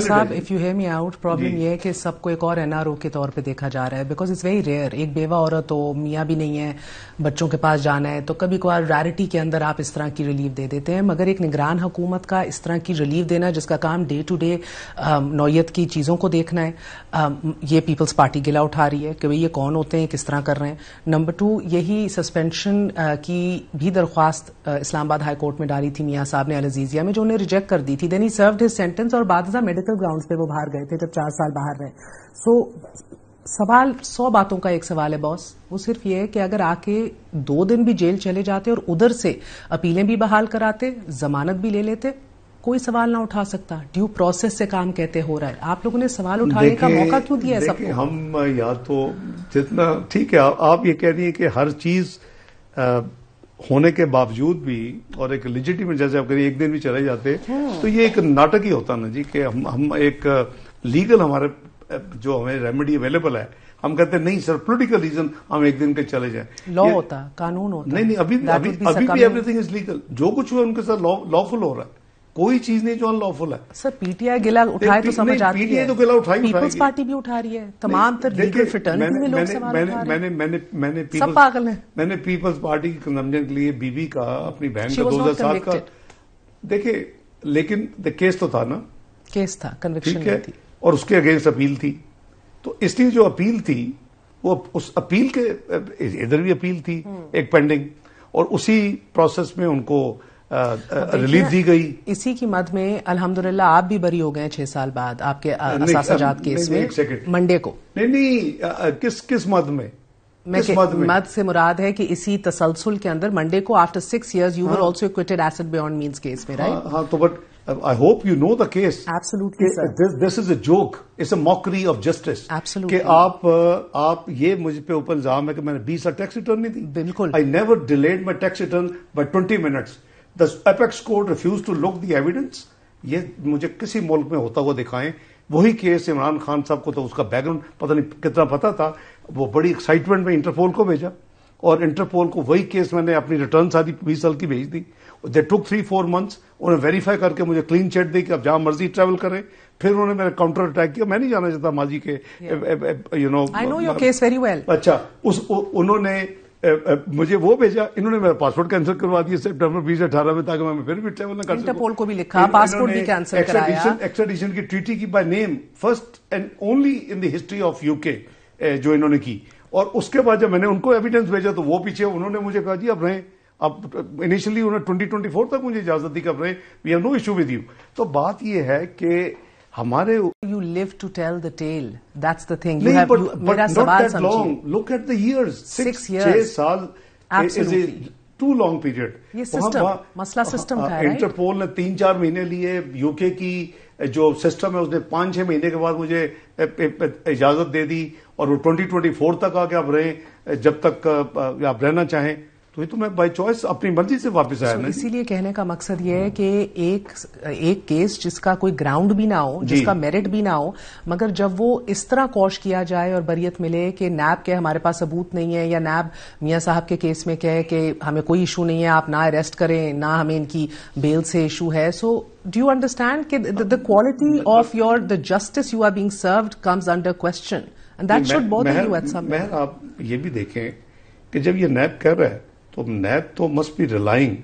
صاحب if you hear me out problem یہ ہے کہ سب کو ایک اور این آر او کے طور پہ دیکھا جا رہا ہے بیکاز اٹس ویری ریئر. ایک بیوہ عورت ہو, میاں بھی نہیں ہے, بچوں کے پاس جانا ہے, تو کبھی کبھار ریئرٹی کے اندر آپ اس طرح کی ریلیف دے دیتے ہیں, مگر ایک نگران حکومت کا اس طرح کی ریلیف دینا جس کا کام ڈے ٹو ڈے نوعیت کی چیزوں کو دیکھنا ہے, یہ پیپلز پارٹی گلا اٹھا رہی ہے کہ بھئی یہ کون ہوتے ہیں, کس طرح کر رہے ہیں. نمبر 2, یہی سسپینشن کی بھی درخواست اسلام آباد ہائی کورٹ میں ڈالی تھی میاں صاحب نے العزیزیہ میں, جو انہیں ریجیکٹ کر دی تھی. دین ہی سروڈ ہز سینٹنس اور بعد ازاں میڈیکل گراؤنڈز پہ وہ باہر گئے تھے جب 4 سال باہر رہے. سو سوال 100 باتوں کا ایک سوال ہے باس, وہ صرف یہ ہے کہ اگر آ کے 2 دن بھی جیل چلے جاتے اور ادھر سے اپیلیں بھی بحال کراتے, ضمانت بھی لے لیتے, کوئی سوال نہ اٹھا سکتا. ڈیو پروسیس سے کام کہتے ہو رہا ہے. آپ لوگوں نے سوال اٹھانے کا موقع کیوں دیا ہے سب کو؟ ہم یا تو جتنا ٹھیک ہے آپ یہ کہہ رہی ہیں کہ ہر چیز ہونے کے باوجود بھی اور ایک لیجیٹیمیٹ, جیسے آپ کہہ رہی ہیں 1 دن بھی چلے جاتے تو یہ ایک ناٹک ہی ہوتا نا جی, کہ ہم ایک لیگل ہمارے جو ہمیں ریمیڈی اویلیبل ہے, ہم کہتے ہیں نہیں سر پولیٹیکل ریزن ہم 1 دن کے چلے جائیں. لا ہوتا, قانون ہوتا. نہیں ابھی بھی ایوری تھنگ از لیگل. جو کچھ ہوا ان کے ساتھ لافل ہو رہا ہے, کوئی چیز نہیں جو ان لافل ہے. سر پی ٹی آئی گلا اٹھائے تو سمجھ آتی ہے, پی ٹی آئی تو گلا اٹھائی, پیپلز پارٹی بھی اٹھا رہی ہے, تمام تر لیگل فریٹرنیٹی میں لوگ سوال اٹھا رہے ہیں. سب پاگل ہیں. میں نے پیپلز پارٹی کی کنزمپشن کے لیے بیوی کا, اپنی بہن کا 2007 کا دیکھیں, لیکن کیس تو تھا نا, کیس تھا, کنوکشن تھی اور اس کے اگینسٹ اپیل تھی. تو اس لیے جو اپیل تھی وہ اس اپیل کے ادھر بھی اپیل تھی ایک پینڈنگ, اور اسی پروسیس میں ان کو ریلیف دی گئی. اسی کی مد میں الحمدللہ آپ بھی بری ہو گئے 6 سال بعد آپ کے اثاثہ جات کیس میں منڈے کو. نہیں کس مد میں؟ مد سے مراد ہے کہ اسی تسلسل کے اندر منڈے کو after 6 years you were also acquitted asset beyond means case میں, right? ہاں تو but I hope you know the case. Absolutely, sir. This is a joke. It's a mockery of justice. Absolutely. کہ آپ یہ مجھ پہ اوپر الزام ہے کہ میں نے 20 سال ٹیکس ریٹرن نہیں دی. بالکل. I never delayed my tax return by 20 minutes. The apex court refused to look the evidence. یہ مجھے کسی ملک میں ہوتا ہوا دکھائیں. وہی کیس عمران خان صاحب کو تو اس کا بیک گراؤنڈ پتہ نہیں کتنا پتا تھا, وہ بڑی ایکسائٹمنٹ میں انٹرپول کو بھیجا, اور انٹرپول کو وہی کیس میں نے اپنی ریٹرن ساری 20 سال کی بھیج دی. دے ٹک 3-4 months, انہوں نے ویریفائی کر کے مجھے کلین چیٹ دی کہ آپ جہاں مرضی ٹریول کریں. پھر انہوں نے میرا کاؤنٹر اٹیک کیا. میں نہیں جانا چاہتا ماضی کے I know your case very well. اچھا انہوں نے مجھے وہ بھیجا, انہوں نے میرا پاسپورٹ کینسل کروا دیا سپٹمبر 2018 میں, تاکہ میں پھر بھی ٹریول نہ کر سکوں. انٹرپول کو بھی لکھا, پاسپورٹ بھی کینسل کرایا. ایکسٹریڈیشن کی ٹریٹی کی by name first and only in the history of UK جو انہوں نے کی. اور اس کے بعد جب میں نے ان کو ایویڈنس بھیجا تو وہ پیچھے انہوں نے مجھے کہا جی اب رہیں, اب انیشلی انہوں نے 2024 تک مجھے اجازت دی کہ اب رہیں, we have no issue with you. تو بات یہ ہے کہ ہمارے you live to tell the tale. That's the thing. نہیں, but not that long. Look at the years. 6 years. 6 سال is a too long period. یہ سسٹم مسئلہ سسٹم کا ہے. انٹرپول نے 3-4 مہینے لیے, UK کی جو سسٹم ہے اس نے 5-6 مہینے کے بعد مجھے اجازت دے دی, اور وہ 2024 تک آ کے آپ رہیں جب تک آپ رہنا چاہیں. تو یہ تو میں بائی چوائس اپنی مرضی سے واپس آیا نا. اسی لیے کہنے کا مقصد یہ ہے کہ ایک کیس جس کا کوئی گراؤنڈ بھی نہ ہو, جس کا میرٹ بھی نہ ہو, مگر جب وہ اس طرح کوش کیا جائے اور بریت ملے کہ نیب کے ہمارے پاس ثبوت نہیں ہے, یا نیب میاں صاحب کے کیس میں کہے کہ ہمیں کوئی ایشو نہیں ہے, آپ نہ اریسٹ کریں, نہ ہمیں ان کی بیل سے ایشو ہے. سو ڈو یو انڈرسٹینڈ کہ the quality of the justice you are being served comes under question, and that should bother you at some point. آپ یہ بھی دیکھیں کہ جب یہ نیب کر رہا ہے تو نیب تو must be relying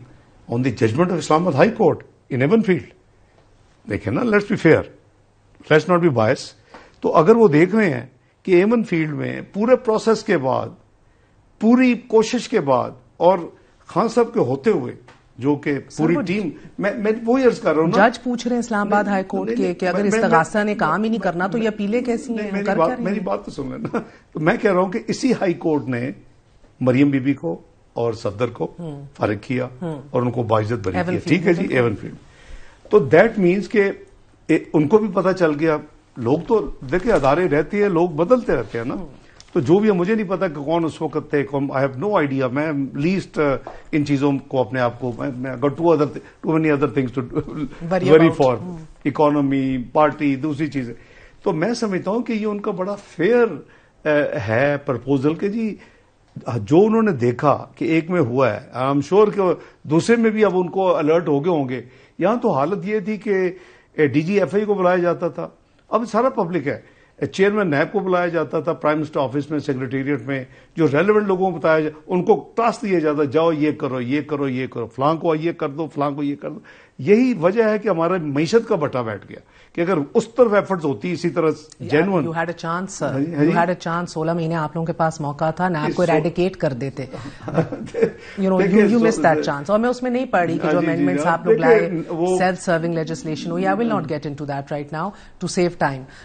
on the judgment of Islamabad high court in Avenfield. دیکھیں نا, let's be fair, let's not be bias. تو اگر وہ دیکھ رہے ہیں کہ ایون فیلڈ میں پورے پروسیس کے بعد, پوری کوشش کے بعد, اور خان صاحب کے ہوتے ہوئے جو کہ پوری ٹیم, میں وہی عرض کر رہا ہوں نا, جج پوچھ رہے ہیں اسلام آباد ہائی کورٹ کے کہ اگر استغاثہ نے کام ہی نہیں کرنا تو یہ اپیلیں کیسی ہیں؟ میری بات تو سن لینا. تو میں کہہ رہا ہوں کہ اسی ہائی کورٹ نے مریم بی بی کو اور صدر کو فارغ کیا اور ان کو باعزت بری کیا. ٹھیک ہے جی, ایون فیلڈ. تو دیٹ مینس کہ ان کو بھی پتا چل گیا. لوگ تو دیکھیں ادارے رہتے ہیں, لوگ بدلتے رہتے ہیں نا. تو جو بھی مجھے نہیں پتا کہ کون اس وقت تھے, آئی ہیو نو آئیڈیا. میں لیسٹ ان چیزوں کو اپنے آپ کو, میں got too many other things to worry for, economy, party, دوسری چیزیں. تو میں سمجھتا ہوں کہ یہ ان کا بڑا فیئر ہے پرپوزل کہ جی جو انہوں نے دیکھا کہ ایک میں ہوا ہے, آئی ایم شیور کہ دوسرے میں بھی اب ان کو الرٹ ہو گئے ہوں گے. یہاں تو حالت یہ تھی کہ DGFI کو بلایا جاتا تھا. اب سارا پبلک ہے. چیئرمین نیب کو بلایا جاتا تھا پرائم منسٹر آفس میں, سیکریٹریٹ میں, جو ریلیونٹ لوگوں کو بتایا جائے, ان کو ٹاسک دیا جاتا, جاؤ یہ کرو یہ کرو یہ کرو, فلاں کو یہ کر دو, فلاں کو یہ کر دو. یہی وجہ ہے کہ ہمارا معیشت کا بٹا بیٹھ گیا کہ اگر اس طرف ایفرٹس ہوتی اسی طرح genuine. You had a chance, you had a chance. 16 مہینے آپ لوگوں کے پاس موقع تھا, نیب کو ایریڈیکیٹ کر دیتے. You miss that chance. اور میں اس میں نہیں پڑھ رہی کہ جو امینڈمنٹس آپ لوگ لائے سیلف سرونگ لیجسلیشن ہوئی. I will not get into that right now to save time.